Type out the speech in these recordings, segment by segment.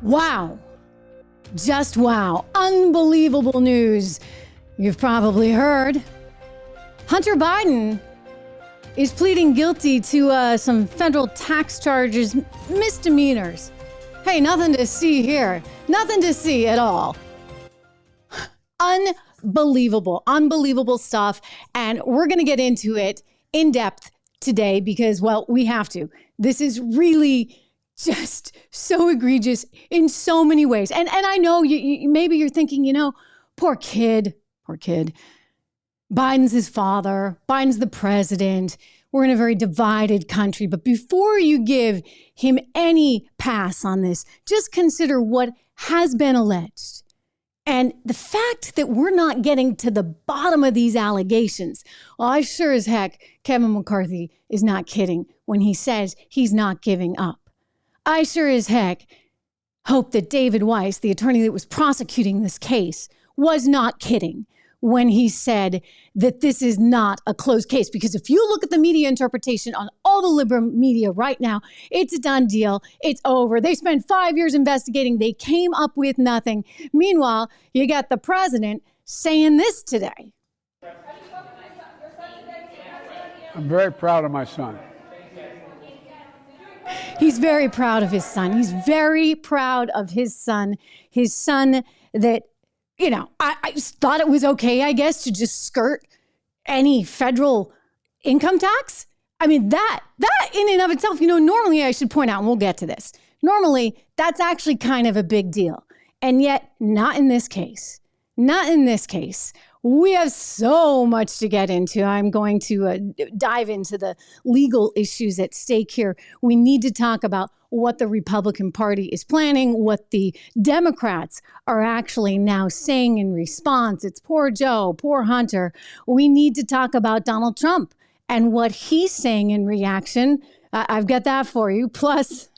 Wow. Just wow. Unbelievable news. You've probably heard. Hunter Biden is pleading guilty to some federal tax charges, misdemeanors. Hey, nothing to see here. Nothing to see at all. Unbelievable stuff. And we're going to get into it in depth today because, well, we have to. This is really just so egregious in so many ways. And I know you maybe you're thinking, poor kid. Biden's his father. Biden's the president. We're in a very divided country. But before you give him any pass on this, just consider what has been alleged. And the fact that we're not getting to the bottom of these allegations, well, I sure as heck, Kevin McCarthy is not kidding when he says he's not giving up. I sure as heck hope that David Weiss, the attorney that was prosecuting this case, was not kidding when he said that this is not a closed case. Because if you look at the media interpretation on all the liberal media right now, it's a done deal. It's over. They spent 5 years investigating. They came up with nothing. Meanwhile, you got the president saying this today. I'm very proud of my son. He's very proud of his son. He's very proud of his son that, I thought it was okay, I guess, to just skirt any federal income tax. I mean, that in and of itself, normally I should point out, and we'll get to this. Normally, that's actually kind of a big deal. And yet, not in this case. Not in this case. We have so much to get into. I'm going to dive into the legal issues at stake here. We need to talk about what the Republican Party is planning, what the Democrats are actually now saying in response. It's poor Joe, poor Hunter. We need to talk about Donald Trump and what he's saying in reaction. I've got that for you. Plus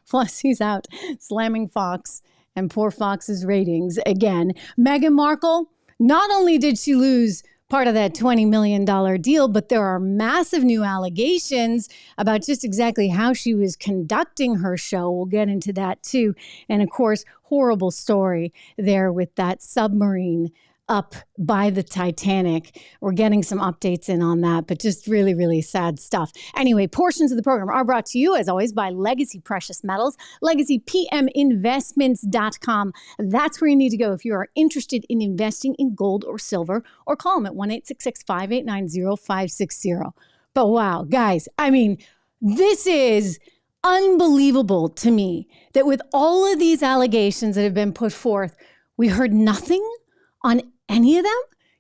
he's out slamming Fox and poor Fox's ratings again. Meghan Markle, not only did she lose part of that $20 million deal, but there are massive new allegations about just exactly how she was conducting her show. We'll get into that too. And of course, horrible story there with that submarine up by the Titanic. We're getting some updates in on that, but just really, really sad stuff. Anyway, portions of the program are brought to you, as always, by Legacy Precious Metals, LegacyPMInvestments.com. That's where you need to go if you are interested in investing in gold or silver, or call them at 1-866-589-0560. But wow, guys, I mean, this is unbelievable to me that with all of these allegations that have been put forth, we heard nothing on any of them.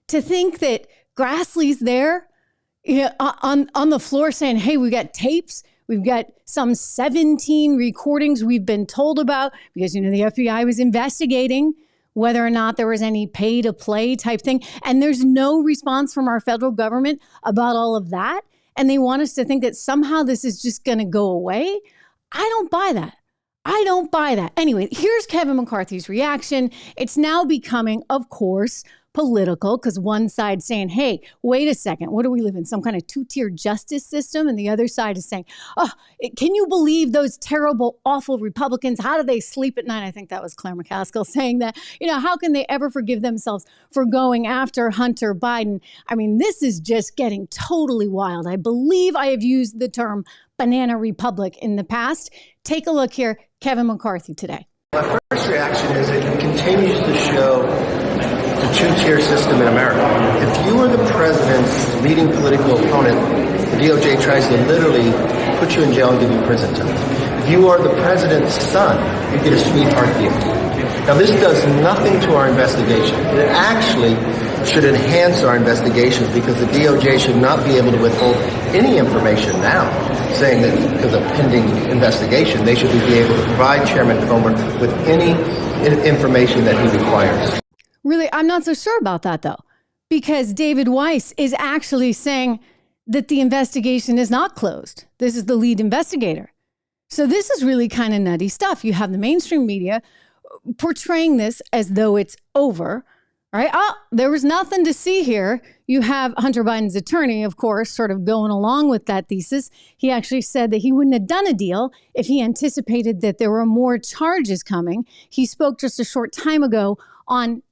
To think that Grassley's there on the floor saying, hey, we got tapes. We've got some 17 recordings we've been told about because, the FBI was investigating whether or not there was any pay to play type thing. And there's no response from our federal government about all of that. And they want us to think that somehow this is just going to go away. I don't buy that. Anyway, here's Kevin McCarthy's reaction. It's now becoming, of course, political because one side saying, hey, wait a second, what do we live in? Some kind of two-tier justice system? And the other side is saying, oh, can you believe those terrible, awful Republicans? How do they sleep at night? I think that was Claire McCaskill saying that. How can they ever forgive themselves for going after Hunter Biden? I mean, this is just getting totally wild. I believe I have used the term banana republic in the past. Take a look here, Kevin McCarthy today. My first reaction is it continues to show the two-tier system in America. If you are the president's leading political opponent, the DOJ tries to literally put you in jail and give you prison time. If you are the president's son, you get a sweetheart deal. Now, this does nothing to our investigation. It actually should enhance our investigations because the DOJ should not be able to withhold any information now, saying that because of pending investigation, they should be able to provide Chairman Comer with any information that he requires. Really, I'm not so sure about that, though, because David Weiss is actually saying that the investigation is not closed. This is the lead investigator. So this is really kind of nutty stuff. You have the mainstream media portraying this as though it's over, All right. Oh, there was nothing to see here. You have Hunter Biden's attorney, of course, sort of going along with that thesis. He actually said that he wouldn't have done a deal if he anticipated that there were more charges coming. He spoke just a short time ago on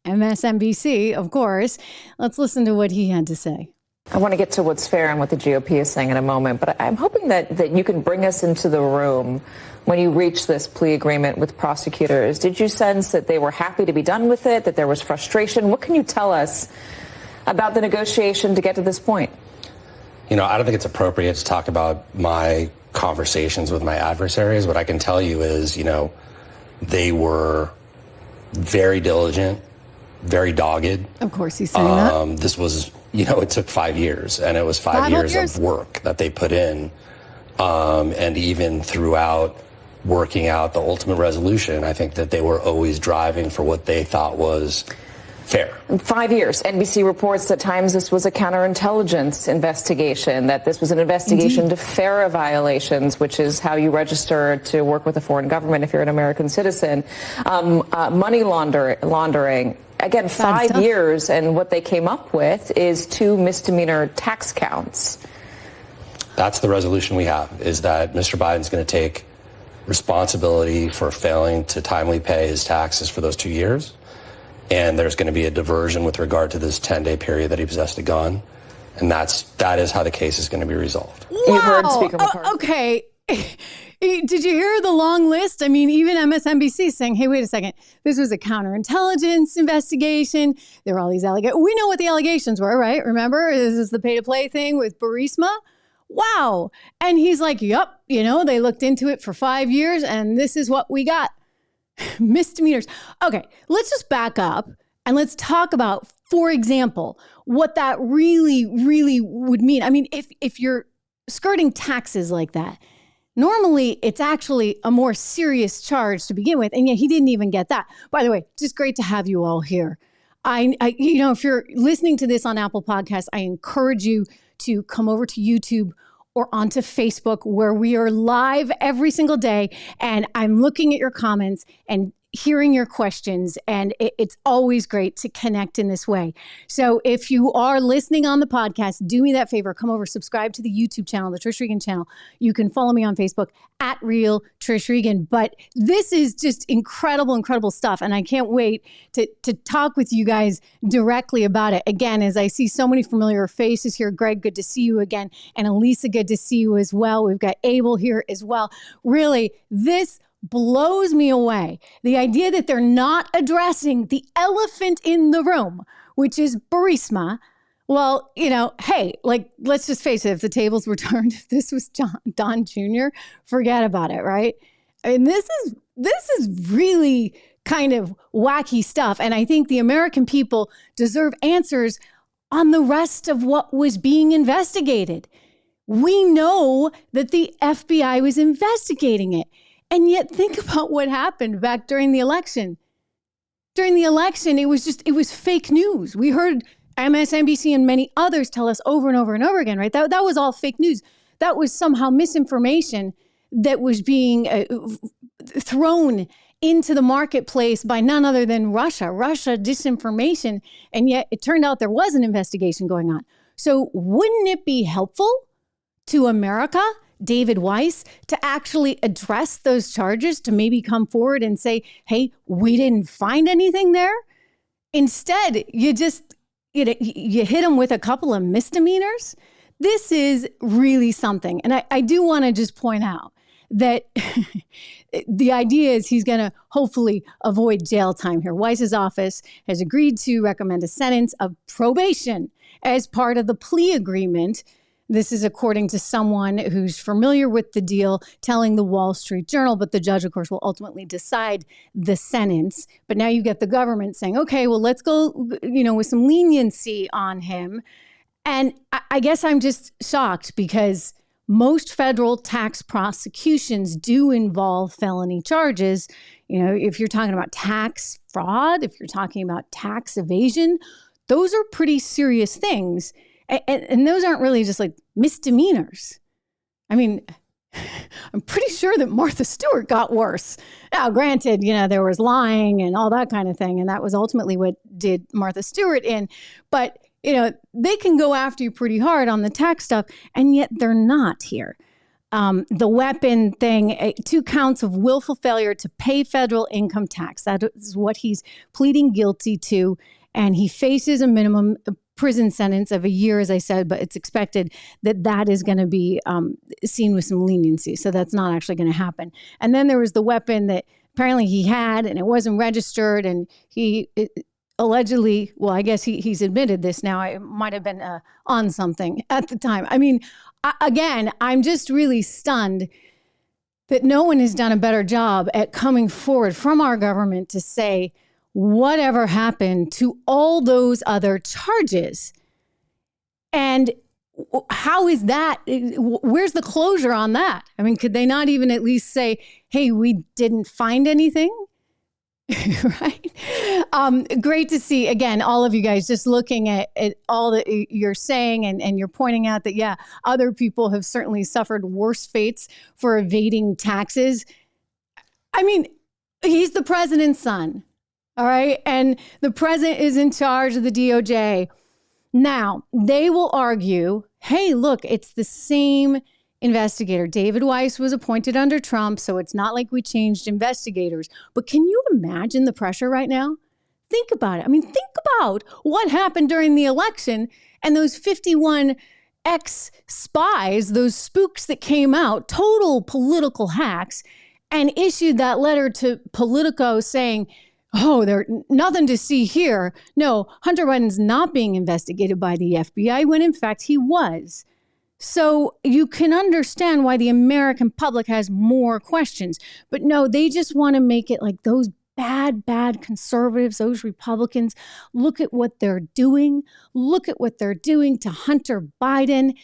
MSNBC, of course. Let's listen to what he had to say. I want to get to what's fair and what the GOP is saying in a moment, but I'm hoping that you can bring us into the room when you reached this plea agreement with prosecutors. Did you sense that they were happy to be done with it, that there was frustration? What can you tell us about the negotiation to get to this point? I don't think it's appropriate to talk about my conversations with my adversaries. What I can tell you is, they were very diligent, very dogged. Of course, he's saying that. This was, it took 5 years, and it was 5 years of work that they put in. And even throughout working out the ultimate resolution, I think that they were always driving for what they thought was fair. 5 years. NBC reports at times this was a counterintelligence investigation, that this was an investigation to FARA violations, which is how you register to work with a foreign government if you're an American citizen. Money laundering. Again, 5 years, and what they came up with is 2 misdemeanor tax counts. That's the resolution we have, is that Mr. Biden's going to take responsibility for failing to timely pay his taxes for those 2 years. And there's going to be a diversion with regard to this 10-day period that he possessed a gun. And that is how the case is going to be resolved. Wow. You heard Speaker McCarthy. Okay. Did you hear the long list? I mean, even MSNBC saying, hey, wait a second. This was a counterintelligence investigation. There were all these allegations. We know what the allegations were, right? Remember, this is the pay-to-play thing with Burisma. Wow. And he's like, yep, they looked into it for 5 years and this is what we got. Misdemeanors. Okay, let's just back up and let's talk about, for example, what that really, really would mean. I mean, if you're skirting taxes like that, normally it's actually a more serious charge to begin with. And yet he didn't even get that. By the way, just great to have you all here. If you're listening to this on Apple Podcasts, I encourage you to come over to YouTube or onto Facebook, where we are live every single day. And I'm looking at your comments and hearing your questions. And it's always great to connect in this way. So if you are listening on the podcast, do me that favor. Come over, subscribe to the YouTube channel, the Trish Regan channel. You can follow me on Facebook at Real Trish Regan. But this is just incredible, incredible stuff. And I can't wait to talk with you guys directly about it. Again, as I see so many familiar faces here. Greg, good to see you again. And Elisa, good to see you as well. We've got Abel here as well. Really, this blows me away. The idea that they're not addressing the elephant in the room, which is Burisma. Well, hey, let's just face it. If the tables were turned, if this was Don Jr., forget about it, right? I mean, this is really kind of wacky stuff. And I think the American people deserve answers on the rest of what was being investigated. We know that the FBI was investigating it. And yet think about what happened back during the election. During the election, it was fake news. We heard MSNBC and many others tell us over and over and over again, right? That was all fake news. That was somehow misinformation that was being thrown into the marketplace by none other than Russia disinformation. And yet it turned out there was an investigation going on. So wouldn't it be helpful to America, David Weiss, to actually address those charges, to maybe come forward and say, hey, we didn't find anything there? Instead, you hit them with a couple of misdemeanors. This is really something. And I do want to just point out that the idea is he's going to hopefully avoid jail time here. Weiss's office has agreed to recommend a sentence of probation as part of the plea agreement. This is according to someone who's familiar with the deal, telling the Wall Street Journal, but the judge, of course, will ultimately decide the sentence. But now you get the government saying, okay, well, let's go, with some leniency on him. And I guess I'm just shocked because most federal tax prosecutions do involve felony charges. If you're talking about tax fraud, if you're talking about tax evasion, those are pretty serious things. And those aren't really just like misdemeanors. I mean, I'm pretty sure that Martha Stewart got worse. Now, granted, there was lying and all that kind of thing, and that was ultimately what did Martha Stewart in. But, they can go after you pretty hard on the tax stuff, and yet they're not here. The weapon thing, 2 counts of willful failure to pay federal income tax. That is what he's pleading guilty to, and he faces a minimum prison sentence of a year, as I said, but it's expected that is going to be seen with some leniency. So that's not actually going to happen. And then there was the weapon that apparently he had, and it wasn't registered, and he allegedly, well, I guess he's admitted this now. It might have been on something at the time. I mean, again, I'm just really stunned that no one has done a better job at coming forward from our government to say, whatever happened to all those other charges? And how is that? Where's the closure on that? I mean, could they not even at least say, hey, we didn't find anything? Right? Great to see, again, all of you guys just looking at all that you're saying and you're pointing out that, yeah, other people have certainly suffered worse fates for evading taxes. I mean, he's the president's son. All right. And the president is in charge of the DOJ. Now, they will argue, hey, look, it's the same investigator. David Weiss was appointed under Trump, so it's not like we changed investigators. But can you imagine the pressure right now? Think about it. I mean, think about what happened during the election and those 51 ex-spies, those spooks that came out, total political hacks, and issued that letter to Politico saying, oh, there's nothing to see here. No, Hunter Biden's not being investigated by the FBI when in fact he was. So you can understand why the American public has more questions. But no, they just want to make it like those bad conservatives, those Republicans, look at what they're doing. Look at what they're doing to Hunter Biden.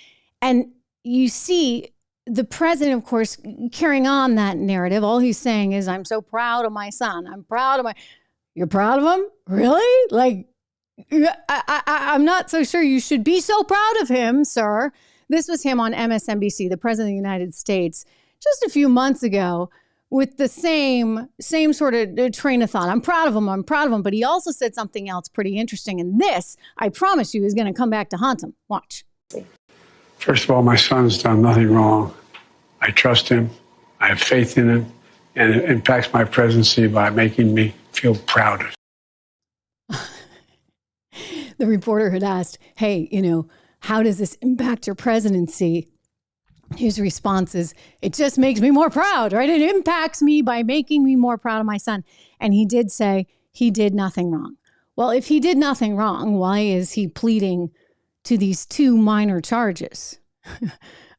And you see the president, of course, carrying on that narrative. All he's saying is, I'm so proud of my son. I'm proud of my... You're proud of him? Really? Like, I'm not so sure you should be so proud of him, sir. This was him on MSNBC, the president of the United States, just a few months ago with the same sort of train of thought. I'm proud of him. But he also said something else pretty interesting. And this, I promise you, is going to come back to haunt him. Watch. First of all, my son's done nothing wrong. I trust him. I have faith in him. And it impacts my presidency by making me feel proud. The reporter had asked, hey, how does this impact your presidency? His response is, it just makes me more proud, right? It impacts me by making me more proud of my son. And he did say he did nothing wrong. Well, if he did nothing wrong, why is he pleading to these 2 minor charges?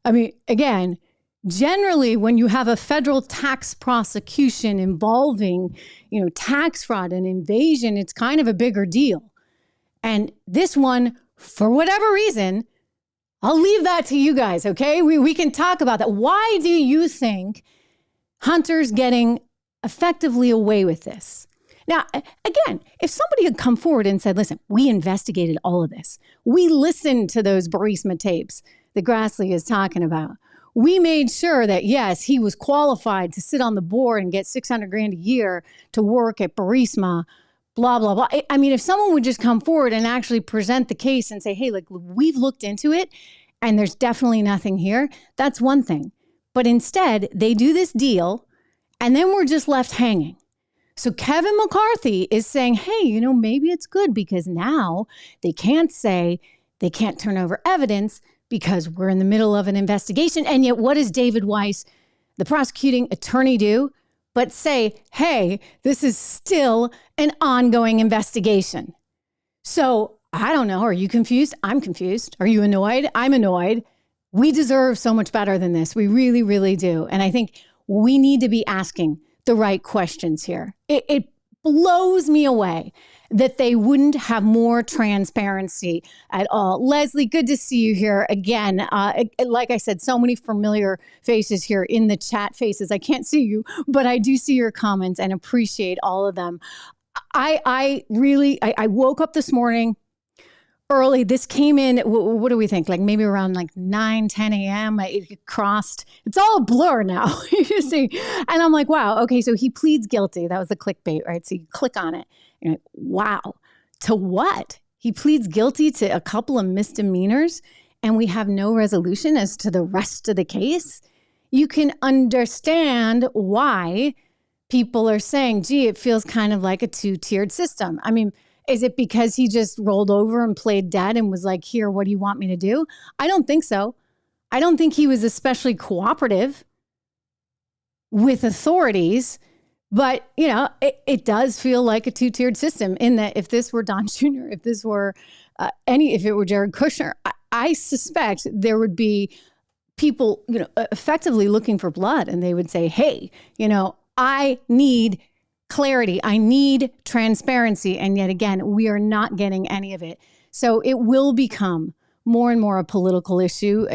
I mean, again, generally, when you have a federal tax prosecution involving, tax fraud and evasion, it's kind of a bigger deal. And this one, for whatever reason, I'll leave that to you guys, okay? We can talk about that. Why do you think Hunter's getting effectively away with this? Now, again, if somebody had come forward and said, listen, we investigated all of this. We listened to those Burisma tapes that Grassley is talking about. We made sure that, yes, he was qualified to sit on the board and get $600,000 a year to work at Burisma, blah, blah, blah. I mean, if someone would just come forward and actually present the case and say, hey, like, we've looked into it and there's definitely nothing here, that's one thing. But instead, they do this deal and then we're just left hanging. So Kevin McCarthy is saying, hey, maybe it's good because now they can't turn over evidence because we're in the middle of an investigation. And yet what does David Weiss, the prosecuting attorney, do but say, hey, this is still an ongoing investigation? So I don't know. Are you confused? I'm confused. Are you annoyed? I'm annoyed. We deserve so much better than this. We really, really do. And I think we need to be asking the right questions here. It blows me away that they wouldn't have more transparency at all. Leslie, good to see you here again. Like I said, so many familiar faces here in the chat faces. I can't see you, but I do see your comments and appreciate all of them. I woke up this morning early. This came in, what do we think? Like maybe around like 9, 10 a.m. It crossed. It's all a blur now, you see. And I'm like, wow, okay, so he pleads guilty. That was the clickbait, right? So you click on it. And you're like, wow, to what? He pleads guilty to a couple of misdemeanors and we have no resolution as to the rest of the case. You can understand why people are saying, gee, it feels kind of like a two-tiered system. I mean, is it because he just rolled over and played dead and was like, here, what do you want me to do? I don't think so. I don't think he was especially cooperative with authorities, but it does feel like a two-tiered system in that if this were Don Jr., if this were if it were Jared Kushner, I suspect there would be people, effectively looking for blood, and they would say, hey, I need clarity. I need transparency. And yet again, we are not getting any of it. So it will become more and more a political issue.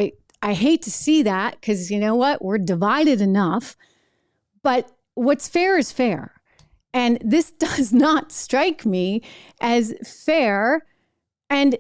I hate to see that because you know what? We're divided enough, but what's fair is fair. And this does not strike me as fair. And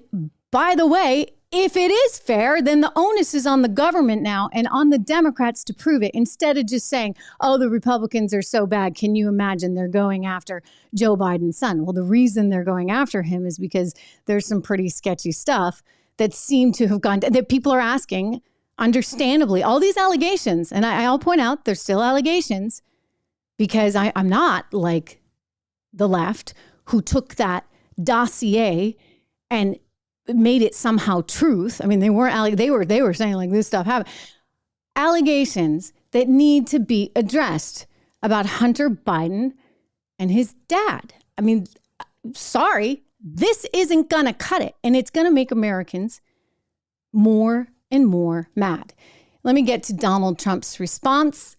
by the way, if it is fair, then the onus is on the government now and on the Democrats to prove it instead of just saying, oh, the Republicans are so bad. Can you imagine they're going after Joe Biden's son? Well, the reason they're going after him is because there's some pretty sketchy stuff that seem to have gone, that people are asking, understandably, all these allegations. And I'll point out they're still allegations because I'm not like the left who took that dossier and made it somehow truth. I mean, they weren't, they were saying like this stuff happened. Allegations that need to be addressed about Hunter Biden and his dad. I mean, sorry, this isn't gonna cut it. And it's gonna make Americans more and more mad. Let me get to Donald Trump's response.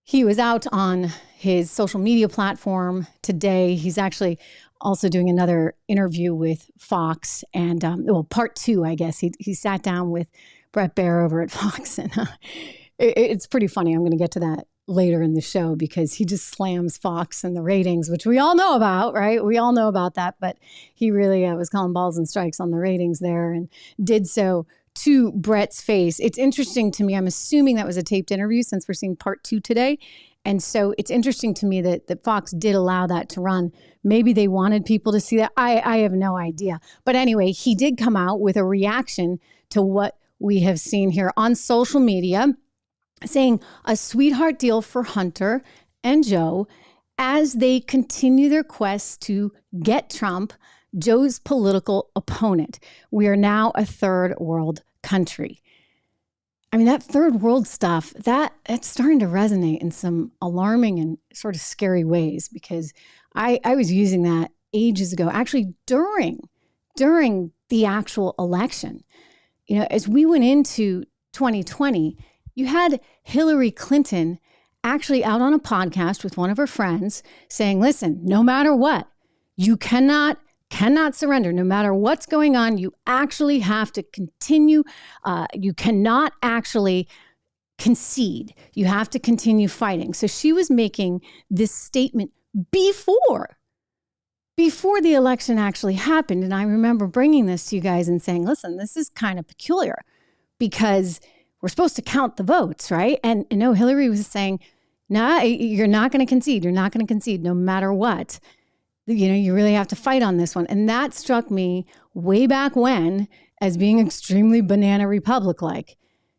He was out on his social media platform today. He's actually also doing another interview with Fox and, part 2, I guess. He sat down with Brett Baer over at Fox and it's pretty funny. I'm going to get to that later in the show because he just slams Fox and the ratings, which we all know about, right? We all know about that, but he really was calling balls and strikes on the ratings there and did so to Brett's face. It's interesting to me. I'm assuming that was a taped interview since we're seeing part 2 today. And so it's interesting to me that Fox did allow that to run. Maybe they wanted people to see that. I have no idea. But anyway, he did come out with a reaction to what we have seen here on social media, saying a sweetheart deal for Hunter and Joe as they continue their quest to get Trump, Joe's political opponent. We are now a third world country. I mean, that third world stuff, it's starting to resonate in some alarming and sort of scary ways because I was using that ages ago, actually during the actual election. As we went into 2020, you had Hillary Clinton actually out on a podcast with one of her friends saying, listen, no matter what, you cannot surrender. No matter what's going on, you actually have to continue. You cannot actually concede. You have to continue fighting. So she was making this statement before the election actually happened. And I remember bringing this to you guys and saying, listen, this is kind of peculiar because we're supposed to count the votes, right? And no, Hillary was saying, nah, you're not going to concede. You're not going to concede no matter what. You really have to fight on this one. And that struck me way back when as being extremely banana republic-like.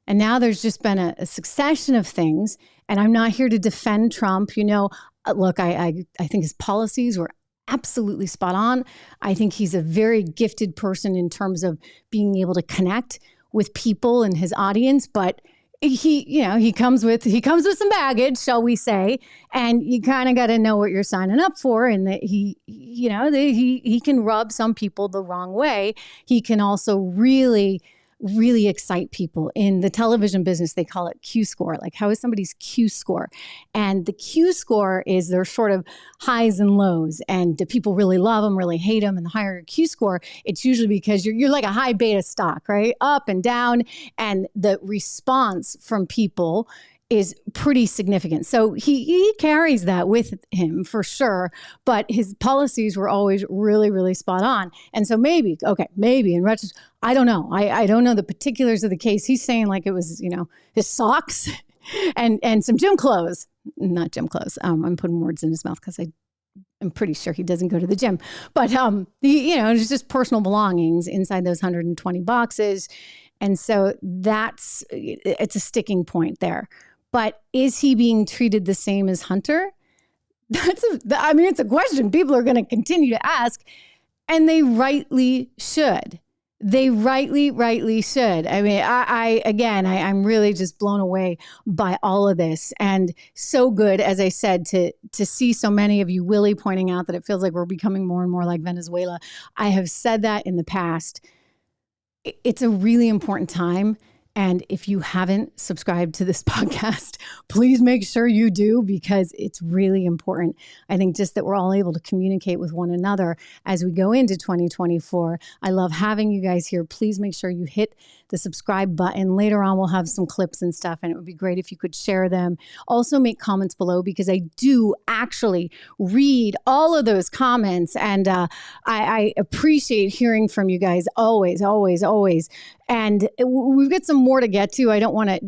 And now there's just been a succession of things. And I'm not here to defend Trump. Look, I think his policies were absolutely spot on. I think he's a very gifted person in terms of being able to connect with people and his audience. But he comes with some baggage, shall we say, and you kind of got to know what you're signing up for. And that he can rub some people the wrong way. He can also really, really excite people. In the television business, they call it Q score. Like, how is somebody's Q score? And the Q score is their sort of highs and lows. And do people really love them, really hate them? And the higher your Q score, it's usually because you're like a high beta stock, right? Up and down. And the response from people is pretty significant. So he carries that with him for sure, but his policies were always really, really spot on. And so maybe in retrospect, I don't know. I don't know the particulars of the case. He's saying like it was, his socks and some gym clothes, not gym clothes. I'm putting words in his mouth because I'm pretty sure he doesn't go to the gym, but it's just personal belongings inside those 120 boxes. And so it's a sticking point there. But is he being treated the same as Hunter? It's a question people are going to continue to ask, and they rightly should. They rightly should. I mean, I'm really just blown away by all of this, and so good, as I said, to see so many of you, Willie, pointing out that it feels like we're becoming more and more like Venezuela. I have said that in the past. It's a really important time. And if you haven't subscribed to this podcast, please make sure you do, because it's really important. I think just that we're all able to communicate with one another as we go into 2024. I love having you guys here. Please make sure you hit the subscribe button. Later on, we'll have some clips and stuff, and it would be great if you could share them. Also make comments below, because I do actually read all of those comments, and I appreciate hearing from you guys always. And we've got some more to get to. I don't want to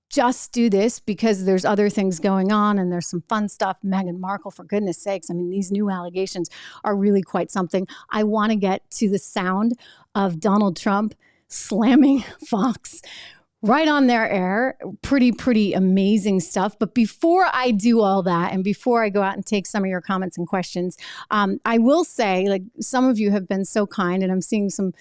just do this because there's other things going on and there's some fun stuff. Meghan Markle, for goodness sakes. I mean, these new allegations are really quite something. I want to get to the sound of Donald Trump slamming Fox right on their air. Pretty amazing stuff. But before I do all that, and before I go out and take some of your comments and questions, I will say, like, some of you have been so kind, and I'm seeing some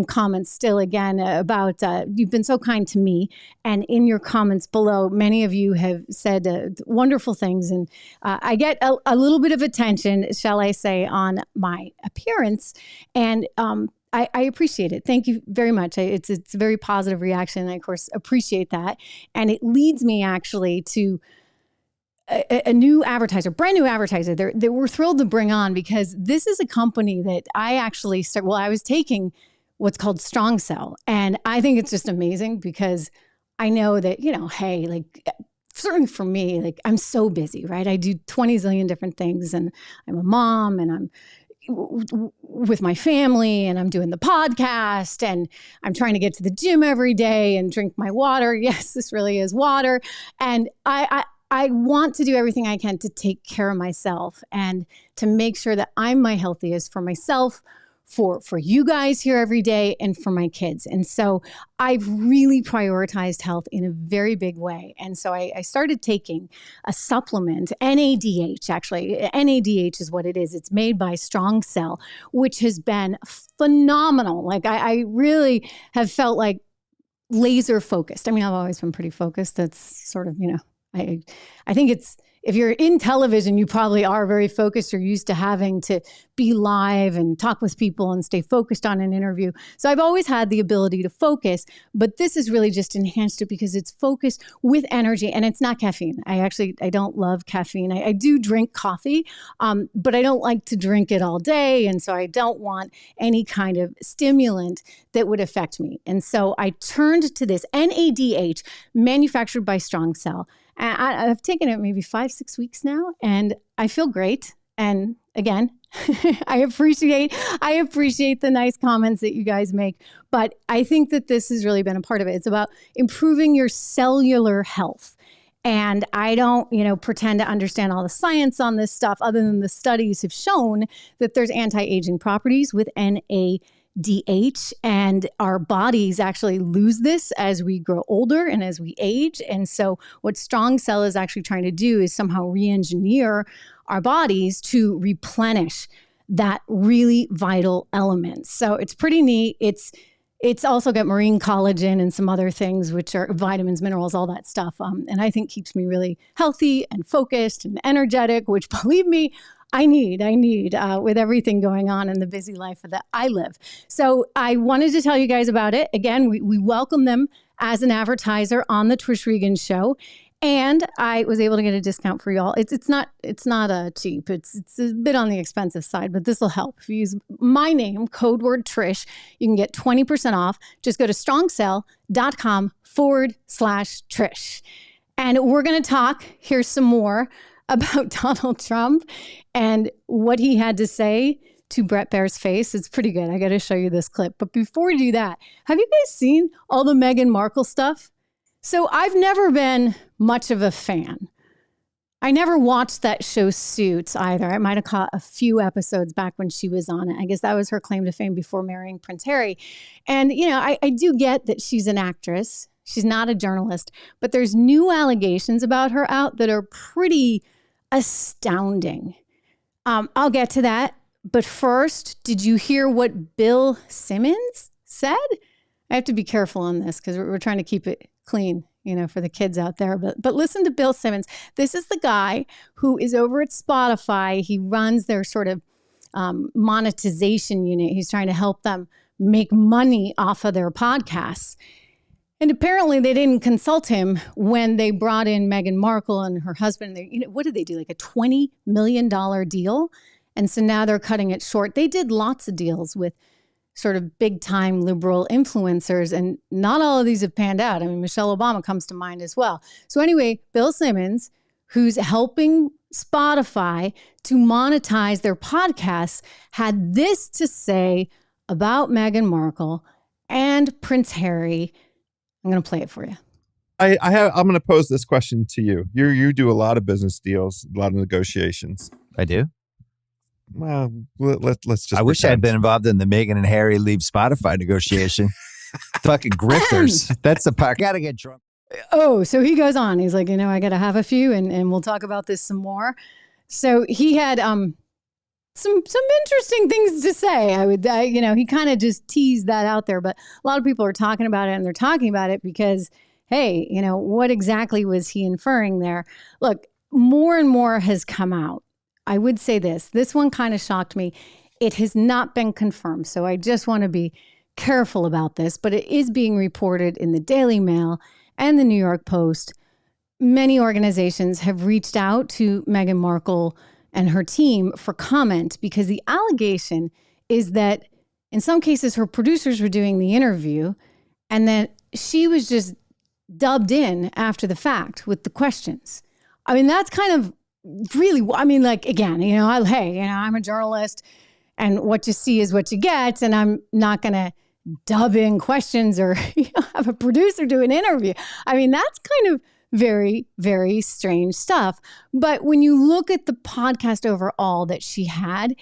comments still again about you've been so kind to me. And in your comments below, many of you have said wonderful things, and I get a little bit of attention, shall I say, on my appearance, and I appreciate it. Thank you very much. It's a very positive reaction. And I, of course, appreciate that. And it leads me actually to a new advertiser, brand new advertiser that we're thrilled to bring on, because this is a company that I actually I was taking what's called Strong Cell. And I think it's just amazing, because I know that, hey, like, certainly for me, like, I'm so busy, right? I do 20 zillion different things, and I'm a mom, and I'm with my family, and I'm doing the podcast, and I'm trying to get to the gym every day and drink my water. Yes, this really is water. And I want to do everything I can to take care of myself and to make sure that I'm my healthiest for myself, for you guys here every day, and for my kids. And so I've really prioritized health in a very big way. And so I started taking a supplement, NADH, actually. NADH is what it is. It's made by Strong Cell, which has been phenomenal. Like, I really have felt like laser focused. I mean, I've always been pretty focused. That's sort of, I think it's, if you're in television, you probably are very focused. You're used to having to be live and talk with people and stay focused on an interview. So I've always had the ability to focus, but this has really just enhanced it, because it's focused with energy, and it's not caffeine. I don't love caffeine. I do drink coffee, but I don't like to drink it all day. And so I don't want any kind of stimulant that would affect me. And so I turned to this NADH, manufactured by Strong Cell. I've taken it maybe 5-6 weeks now, and I feel great. And again, I appreciate the nice comments that you guys make, but I think that this has really been a part of it. It's about improving your cellular health. And I don't, pretend to understand all the science on this stuff, other than the studies have shown that there's anti-aging properties with NADH, and our bodies actually lose this as we grow older and as we age. And so what Strong Cell is actually trying to do is somehow re-engineer our bodies to replenish that really vital element. So it's pretty neat. It's also got marine collagen and some other things, which are vitamins, minerals, all that stuff. And I think keeps me really healthy and focused and energetic, which, believe me, I need with everything going on in the busy life that I live. So I wanted to tell you guys about it. Again, we welcome them as an advertiser on the Trish Regan Show. And I was able to get a discount for y'all. It's not cheap. It's a bit on the expensive side, but this will help. If you use my name, code word Trish, you can get 20% off. Just go to strongcell.com/Trish. And we're going to hear some more about Donald Trump and what he had to say to Brett Baer's face. It's pretty good. I got to show you this clip. But before we do that, have you guys seen all the Meghan Markle stuff? So I've never been much of a fan. I never watched that show Suits either. I might have caught a few episodes back when she was on it. I guess that was her claim to fame before marrying Prince Harry. And, I do get that she's an actress. She's not a journalist. But there's new allegations about her out that are pretty astounding. I'll get to that. But first, did you hear what Bill Simmons said? I have to be careful on this because we're trying to keep it clean, for the kids out there. But listen to Bill Simmons. This is the guy who is over at Spotify. He runs their sort of monetization unit. He's trying to help them make money off of their podcasts. And apparently they didn't consult him when they brought in Meghan Markle and her husband. What did they do? Like a $20 million deal? And so now they're cutting it short. They did lots of deals with sort of big time liberal influencers, and not all of these have panned out. I mean, Michelle Obama comes to mind as well. So anyway, Bill Simmons, who's helping Spotify to monetize their podcasts, had this to say about Meghan Markle and Prince Harry. I'm going to play it for you. I'm going to pose this question to you. You do a lot of business deals, a lot of negotiations. I do. Well, let's just. I wish I had been involved in the Meghan and Harry leave Spotify negotiation. Fucking grifters. That's the part. Gotta get drunk. Oh, so he goes on. He's like, I got to have a few, and we'll talk about this some more. So he had some interesting things to say. He kind of just teased that out there, but a lot of people are talking about it, and they're talking about it because, hey, what exactly was he inferring there? Look, more and more has come out. I would say this one kind of shocked me. It has not been confirmed. So I just want to be careful about this, but it is being reported in the Daily Mail and the New York Post. Many organizations have reached out to Meghan Markle and her team for comment because the allegation is that in some cases her producers were doing the interview and then she was just dubbed in after the fact with the questions. I mean, that's kind of really, again, I'm a journalist and what you see is what you get. And I'm not going to dub in questions or have a producer do an interview. I mean, that's kind of very, very strange stuff. But when you look at the podcast overall that she had,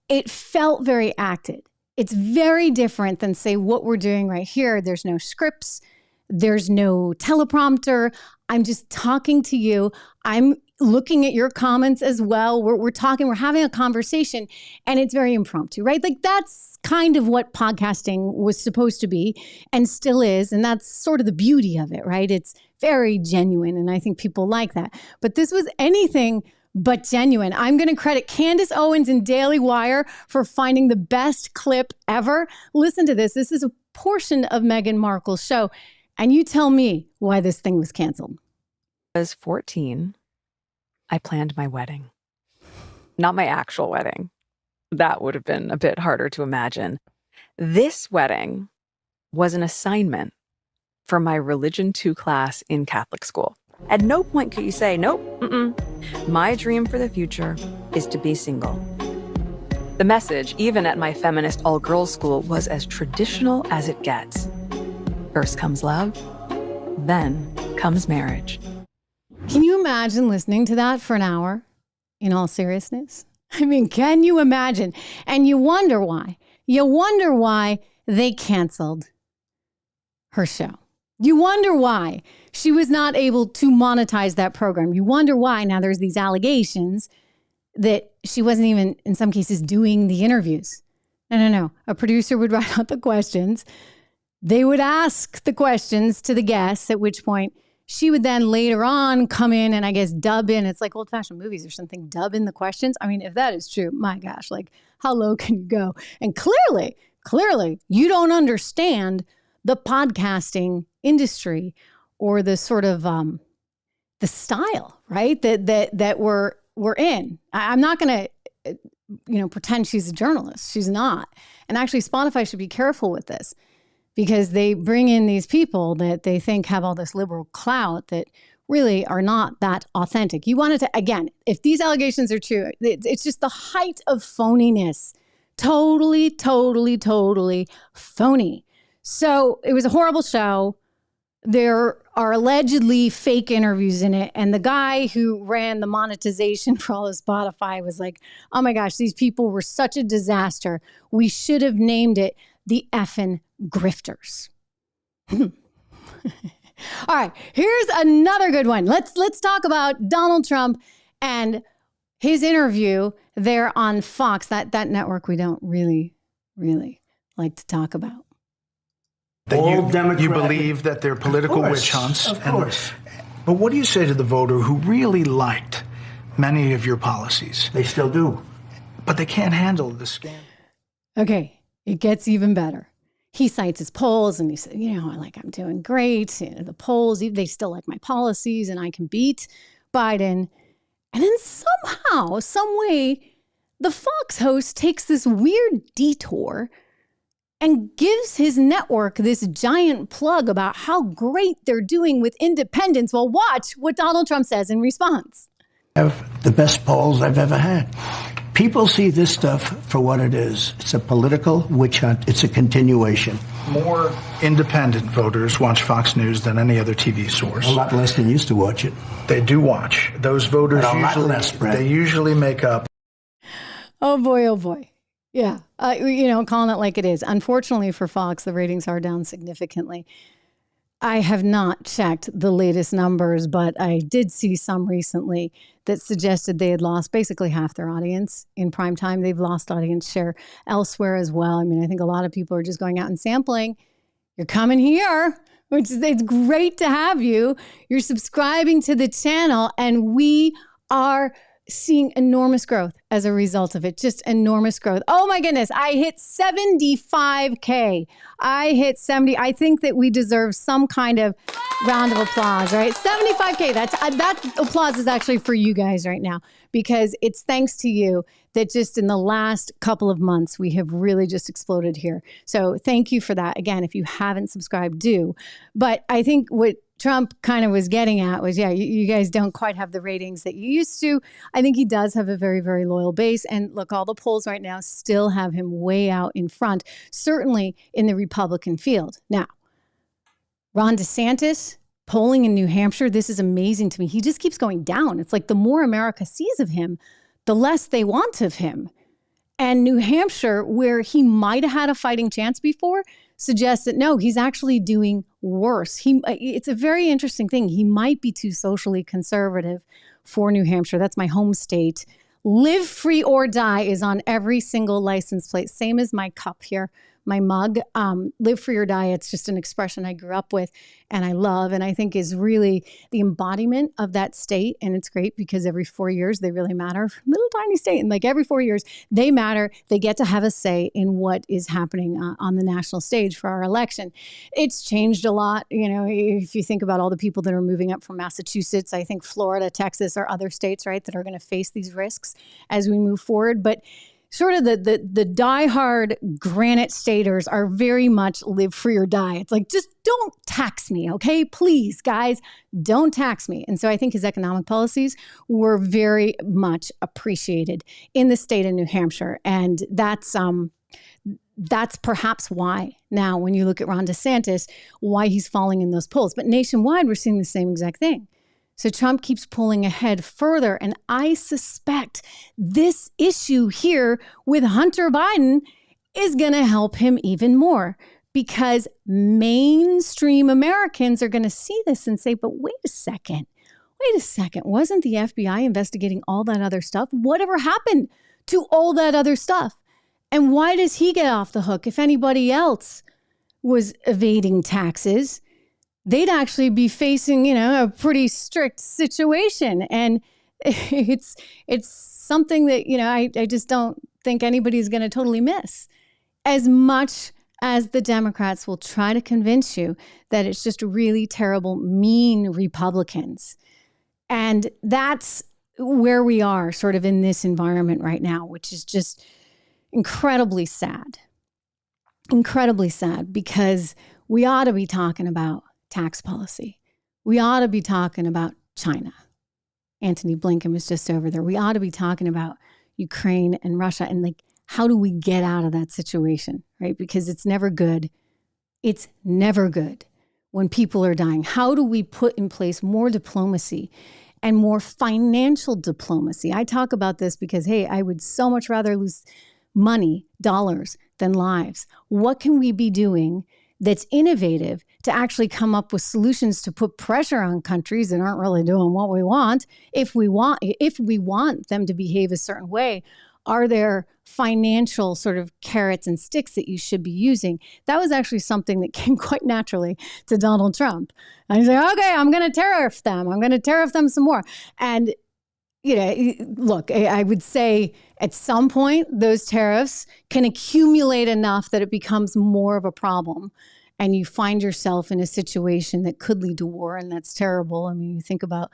it felt very acted. It's very different than, say, what we're doing right here. There's no scripts. There's no teleprompter. I'm just talking to you. I'm looking at your comments as well. We're talking, we're having a conversation, and it's very impromptu, right? Like that's kind of what podcasting was supposed to be and still is. And that's sort of the beauty of it, right? It's very genuine. And I think people like that. But this was anything but genuine. I'm going to credit Candace Owens and Daily Wire for finding the best clip ever. Listen to this. This is a portion of Meghan Markle's show. And you tell me why this thing was canceled. I was 14. I planned my wedding. Not my actual wedding. That would have been a bit harder to imagine. This wedding was an assignment for my Religion 2 class in Catholic school. At no point could you say, nope, my dream for the future is to be single. The message, even at my feminist all-girls school, was as traditional as it gets. First comes love, then comes marriage. Can you imagine listening to that for an hour, in all seriousness? I mean, can you imagine? And you wonder why. You wonder why they canceled her show. You wonder why she was not able to monetize that program. You wonder why now there's these allegations that she wasn't even, in some cases, doing the interviews. No. A producer would write out the questions. They would ask the questions to the guests, at which point she would then later on come in and I guess dub in. It's like old-fashioned movies or something, dub in the questions. I mean, if that is true, my gosh, like how low can you go? And clearly, you don't understand the podcasting industry or the sort of the style, right? That we're in. I'm not going to, pretend she's a journalist. She's not. And actually, Spotify should be careful with this, because they bring in these people that they think have all this liberal clout that really are not that authentic. You wanted to, again, if these allegations are true, it's just the height of phoniness. Totally, totally, totally phony. So it was a horrible show. There are allegedly fake interviews in it. And the guy who ran the monetization for all of Spotify was like, oh my gosh, these people were such a disaster. We should have named it the effing grifters. All right, here's another good one. Let's talk about Donald Trump and his interview there on Fox, that network we don't really like to talk about. You believe that they're political witch hunts. Of course. But what do you say to the voter who really liked many of your policies? They still do. But they can't handle the scandal. Okay, it gets even better. He cites his polls and he said, I'm doing great. The polls, they still like my policies and I can beat Biden. And then somehow, some way, the Fox host takes this weird detour and gives his network this giant plug about how great they're doing with independence. Well, watch what Donald Trump says in response. I have the best polls I've ever had. People see this stuff for what it is. It's a political witch hunt. It's a continuation. More independent voters watch Fox News than any other TV source. A lot less than used to watch it. They do watch. Those voters usually make up. Oh boy. Yeah. Calling it like it is. Unfortunately for Fox, the ratings are down significantly. I have not checked the latest numbers, but I did see some recently that suggested they had lost basically half their audience in prime time. They've lost audience share elsewhere as well. I mean, I think a lot of people are just going out and sampling. You're coming here, it's great to have you. You're subscribing to the channel, and we are seeing enormous growth as a result of it. Just enormous growth. Oh my goodness. I hit 75K. I hit 70. I think that we deserve some kind of round of applause, right? 75K. That applause is actually for you guys right now, because it's thanks to you that just in the last couple of months, we have really just exploded here. So thank you for that. Again, if you haven't subscribed, do. But I think what Trump kind of was getting at was, you guys don't quite have the ratings that you used to. I think he does have a very, very loyal base. And look, all the polls right now still have him way out in front, certainly in the Republican field. Now, Ron DeSantis polling in New Hampshire, this is amazing to me. He just keeps going down. It's like the more America sees of him, the less they want of him. And New Hampshire, where he might have had a fighting chance before, suggests that no, he's actually doing worse. It's a very interesting thing. He might be too socially conservative for New Hampshire. That's my home state. Live free or die is on every single license plate. Same as my cup here, my mug. Live free or die. It's just an expression I grew up with and I love, and I think is really the embodiment of that state. And it's great because every 4 years they really matter. Little tiny state, and like every 4 years they matter. They get to have a say in what is happening on the national stage for our election. It's changed a lot. If you think about all the people that are moving up from Massachusetts, I think Florida, Texas, or other states, right, that are going to face these risks as we move forward. But sort of the diehard granite staters are very much live free or die. It's like, just don't tax me, okay? Please, guys, don't tax me. And so I think his economic policies were very much appreciated in the state of New Hampshire. And that's perhaps why now, when you look at Ron DeSantis, why he's falling in those polls. But nationwide, we're seeing the same exact thing. So Trump keeps pulling ahead further. And I suspect this issue here with Hunter Biden is going to help him even more, because mainstream Americans are going to see this and say, but wait a second. Wasn't the FBI investigating all that other stuff? Whatever happened to all that other stuff? And why does he get off the hook? If anybody else was evading taxes, they'd actually be facing, a pretty strict situation. And it's something that, I just don't think anybody's going to totally miss. As much as the Democrats will try to convince you that it's just really terrible, mean Republicans. And that's where we are sort of in this environment right now, which is just incredibly sad. Incredibly sad, because we ought to be talking about tax policy. We ought to be talking about China. Antony Blinken was just over there. We ought to be talking about Ukraine and Russia and like, how do we get out of that situation, right? Because it's never good. It's never good when people are dying. How do we put in place more diplomacy and more financial diplomacy? I talk about this because, hey, I would so much rather lose money, dollars, than lives. What can we be doing that's innovative to actually come up with solutions to put pressure on countries that aren't really doing what we want? If we want them to behave a certain way, are there financial sort of carrots and sticks that you should be using? That was actually something that came quite naturally to Donald Trump. And he's like, okay, I'm going to tariff them. I'm going to tariff them some more. And, you know, look, I would say at some point, those tariffs can accumulate enough that it becomes more of a problem. And you find yourself in a situation that could lead to war. And that's terrible. I mean, you think about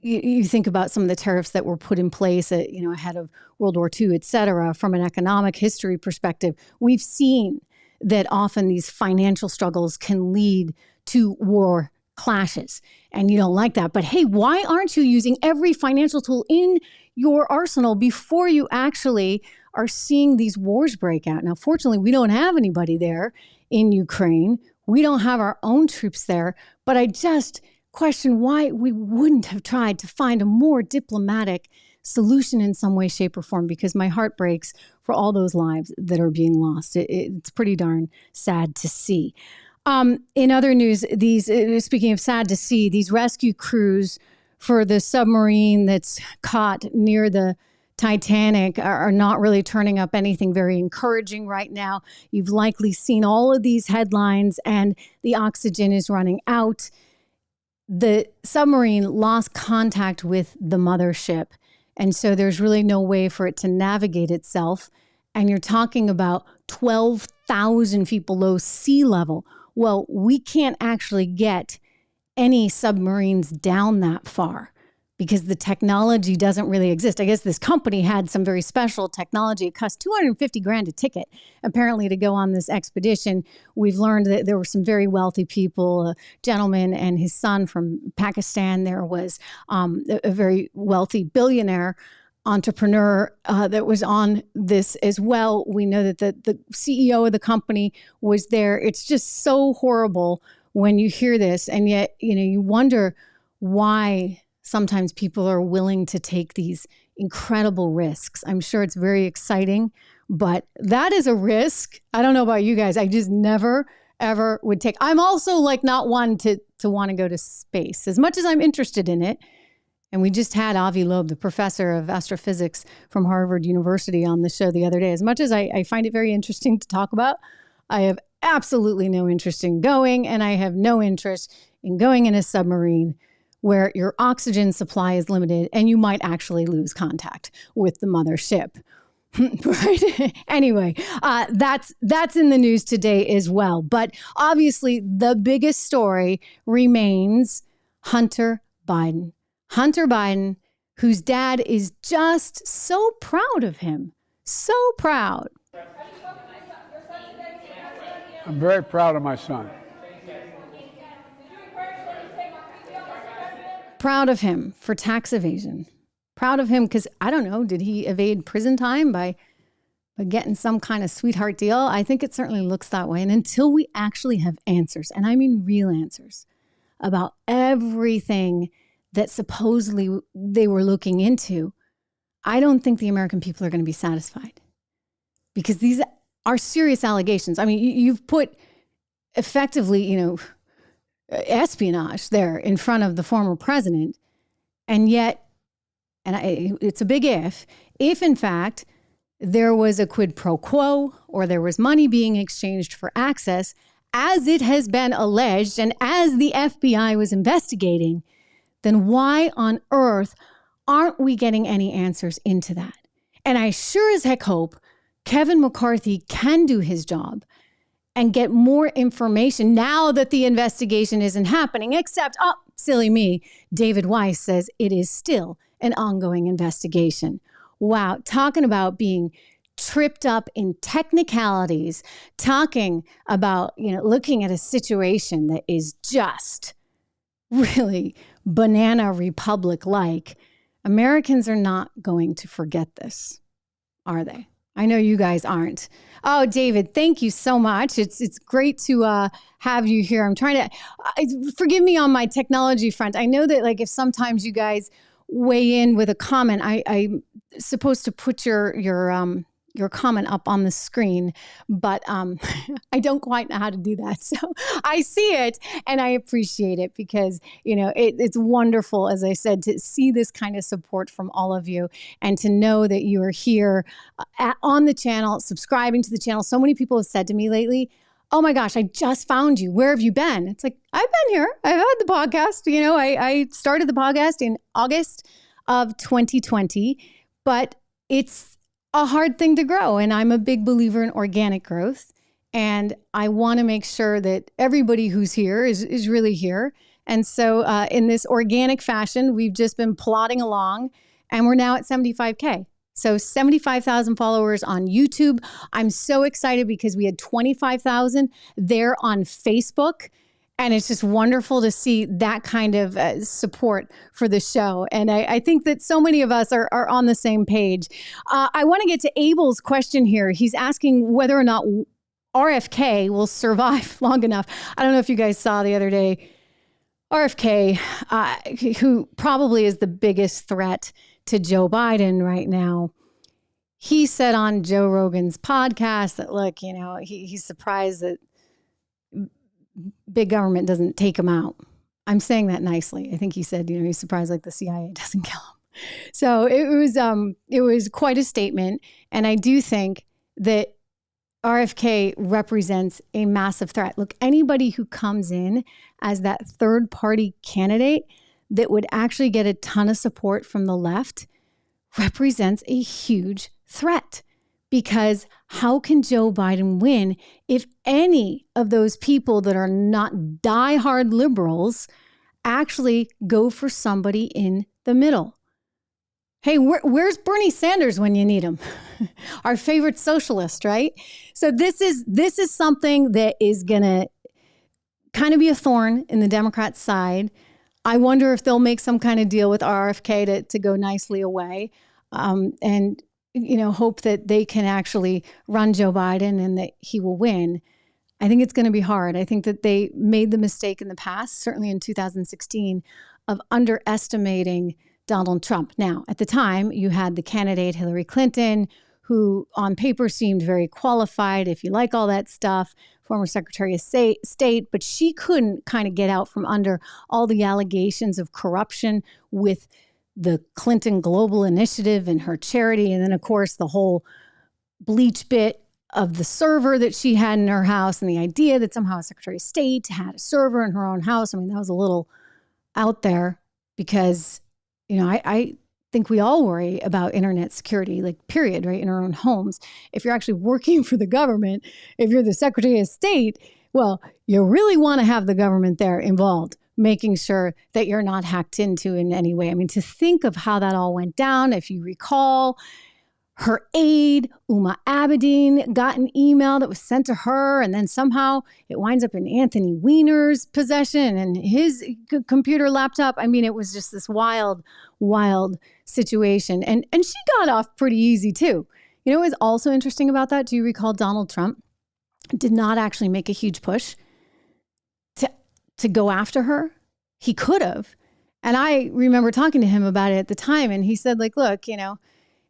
you think about some of the tariffs that were put in place ahead of World War II, et cetera. From an economic history perspective, we've seen that often these financial struggles can lead to war clashes. And you don't like that. But hey, why aren't you using every financial tool in your arsenal before you actually are seeing these wars break out? Now, fortunately, we don't have anybody there in Ukraine. We don't have our own troops there. But I just question why we wouldn't have tried to find a more diplomatic solution in some way, shape, or form, because my heart breaks for all those lives that are being lost. It's pretty darn sad to see. In other news, speaking of sad to see, these rescue crews for the submarine that's caught near the Titanic are not really turning up anything very encouraging right now. You've likely seen all of these headlines, and the oxygen is running out. The submarine lost contact with the mothership, and so there's really no way for it to navigate itself. And you're talking about 12,000 feet below sea level. Well, we can't actually get any submarines down that far because the technology doesn't really exist. I guess this company had some very special technology. It cost $250,000 a ticket, apparently, to go on this expedition. We've learned that there were some very wealthy people, a gentleman and his son from Pakistan. There was a very wealthy billionaire entrepreneur that was on this as well. We know that the CEO of the company was there. It's just so horrible when you hear this. And yet, you wonder why sometimes people are willing to take these incredible risks. I'm sure it's very exciting, but that is a risk. I don't know about you guys. I just never, ever would take. I'm also not one to want to go to space as much as I'm interested in it. And we just had Avi Loeb, the professor of astrophysics from Harvard University, on the show the other day. As much as I find it very interesting to talk about, I have absolutely no interest in going, and I have no interest in going in a submarine where your oxygen supply is limited and you might actually lose contact with the mothership. Right? Anyway, that's in the news today as well. But obviously, the biggest story remains Hunter Biden. Hunter Biden, whose dad is just so proud of him. So proud. I'm very proud of my son. Proud of him for tax evasion. Proud of him because, I don't know, did he evade prison time by getting some kind of sweetheart deal? I think it certainly looks that way. And until we actually have answers, and I mean real answers, about everything that supposedly they were looking into, I don't think the American people are going to be satisfied. Because these are serious allegations. I mean, you've put effectively, espionage there in front of the former president. And yet, it's a big if in fact there was a quid pro quo or there was money being exchanged for access, as it has been alleged and as the FBI was investigating, then why on earth aren't we getting any answers into that? And I sure as heck hope Kevin McCarthy can do his job and get more information now that the investigation isn't happening, except, silly me, David Weiss says it is still an ongoing investigation. Wow, talking about being tripped up in technicalities, talking about, looking at a situation that is just really banana republic like, Americans are not going to forget this, are they? I know you guys aren't. Oh, David, thank you so much. It's great to have you here. I'm trying to, forgive me on my technology front. I know that like if sometimes you guys weigh in with a comment, I'm supposed to put your comment up on the screen, but I don't quite know how to do that. So I see it and I appreciate it because, you know, it's wonderful, as I said, to see this kind of support from all of you and to know that you are here on the channel, subscribing to the channel. So many people have said to me lately, oh my gosh, I just found you. Where have you been? It's like, I've been here. I've had the podcast. You know, I started the podcast in August of 2020, but it's a hard thing to grow. And I'm a big believer in organic growth. And I want to make sure that everybody who's here is really here. And so in this organic fashion, we've just been plodding along and we're now at 75K. So 75,000 followers on YouTube. I'm so excited because we had 25,000 there on Facebook. And it's just wonderful to see that kind of support for the show. And I think that so many of us are on the same page. I want to get to Abel's question here. He's asking whether or not RFK will survive long enough. I don't know if you guys saw the other day, RFK, who probably is the biggest threat to Joe Biden right now. He said on Joe Rogan's podcast that, look, you know, he's surprised that big government doesn't take him out. I'm saying that nicely. I think he said, you know, he's surprised like the CIA doesn't kill him. So it was quite a statement. And I do think that RFK represents a massive threat. Look, anybody who comes in as that third party candidate that would actually get a ton of support from the left represents a huge threat. Because how can Joe Biden win if any of those people that are not diehard liberals actually go for somebody in the middle? Hey, where's Bernie Sanders when you need him? Our favorite socialist, right? So this is something that is going to kind of be a thorn in the Democrat side. I wonder if they'll make some kind of deal with RFK to go nicely away. And you know, hope that they can actually run Joe Biden and that he will win. I think it's going to be hard. I think that they made the mistake in the past, certainly in 2016, of underestimating Donald Trump. Now, at the time, you had the candidate Hillary Clinton, who on paper seemed very qualified, if you like all that stuff, former Secretary of State, but she couldn't kind of get out from under all the allegations of corruption with the Clinton Global Initiative and her charity. And then, of course, the whole bleach bit of the server that she had in her house and the idea that somehow a Secretary of State had a server in her own house. I mean, that was a little out there because, you know, I think we all worry about internet security, like period, right, in our own homes. If you're actually working for the government, if you're the Secretary of State, well, you really want to have the government there involved, making sure that you're not hacked into in any way. I mean, to think of how that all went down, if you recall, her aide, Uma Abedin, got an email that was sent to her, and then somehow it winds up in Anthony Weiner's possession and his computer laptop. I mean, it was just this wild, wild situation. And she got off pretty easy too. You know what was also interesting about that? Do you recall Donald Trump did not actually make a huge push to go after her? He could have. And I remember talking to him about it at the time. And he said, like, look, you know,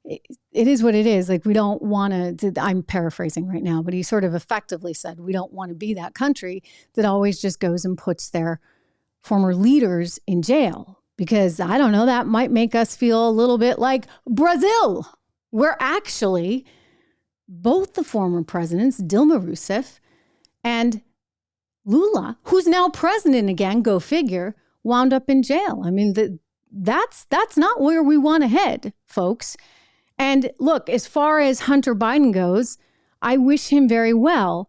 it is what it is. Like, we don't want to, I'm paraphrasing right now, but he sort of effectively said, we don't want to be that country that always just goes and puts their former leaders in jail. Because I don't know, that might make us feel a little bit like Brazil, where actually both the former presidents, Dilma Rousseff and Lula, who's now president again, go figure, wound up in jail. I mean, that's not where we want to head, folks. And look, as far as Hunter Biden goes, I wish him very well.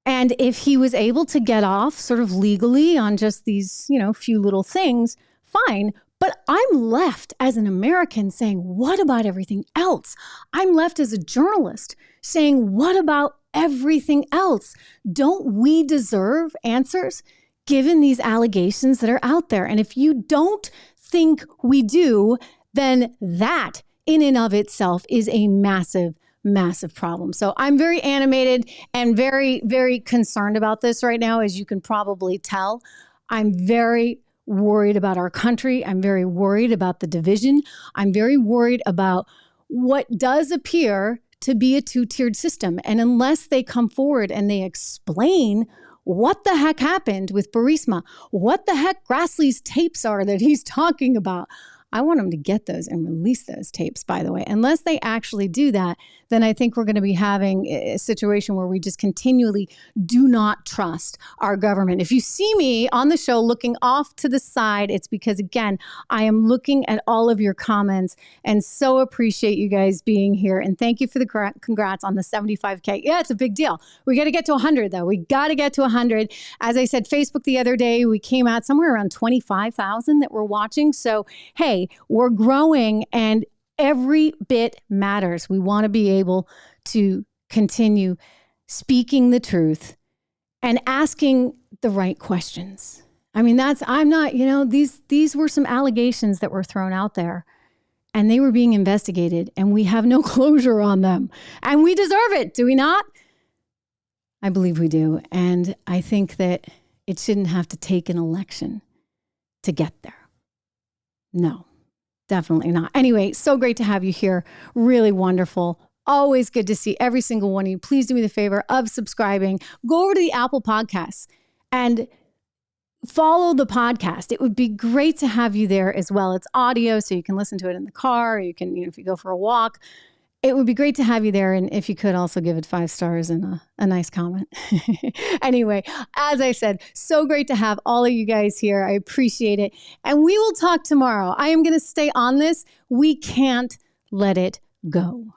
And if he was able to get off sort of legally on just these, you know, few little things, fine. But I'm left as an American saying, what about everything else? I'm left as a journalist saying, what about everything else? Don't we deserve answers? given these allegations that are out there. And if you don't think we do, then that in and of itself is a massive, massive problem. So I'm very animated and very, very concerned about this right now, as you can probably tell. I'm very worried about our country. I'm very worried about the division. I'm very worried about what does appear to be a two-tiered system. And unless they come forward and they explain what the heck happened with Burisma, what the heck Grassley's tapes are that he's talking about, I want them to get those and release those tapes, by the way. Unless they actually do that, then I think we're going to be having a situation where we just continually do not trust our government. If you see me on the show looking off to the side, it's because, again, I am looking at all of your comments and so appreciate you guys being here. And thank you for the congrats on the 75K. Yeah, it's a big deal. We got to get to 100, though. We got to get to 100. As I said, Facebook the other day, we came out somewhere around 25,000 that were watching. So, hey, we're growing and every bit matters. We want to be able to continue speaking the truth and asking the right questions. I mean, I'm not, these were some allegations that were thrown out there and they were being investigated and we have no closure on them and we deserve it. Do we not? I believe we do. And I think that it shouldn't have to take an election to get there. No. Definitely not. Anyway, so great to have you here. Really wonderful. Always good to see every single one of you. Please do me the favor of subscribing. Go over to the Apple Podcasts and follow the podcast. It would be great to have you there as well. It's audio, so you can listen to it in the car. Or you can, if you go for a walk. It would be great to have you there. And if you could also give it 5 stars and a nice comment. Anyway, as I said, so great to have all of you guys here. I appreciate it. And we will talk tomorrow. I am going to stay on this. We can't let it go.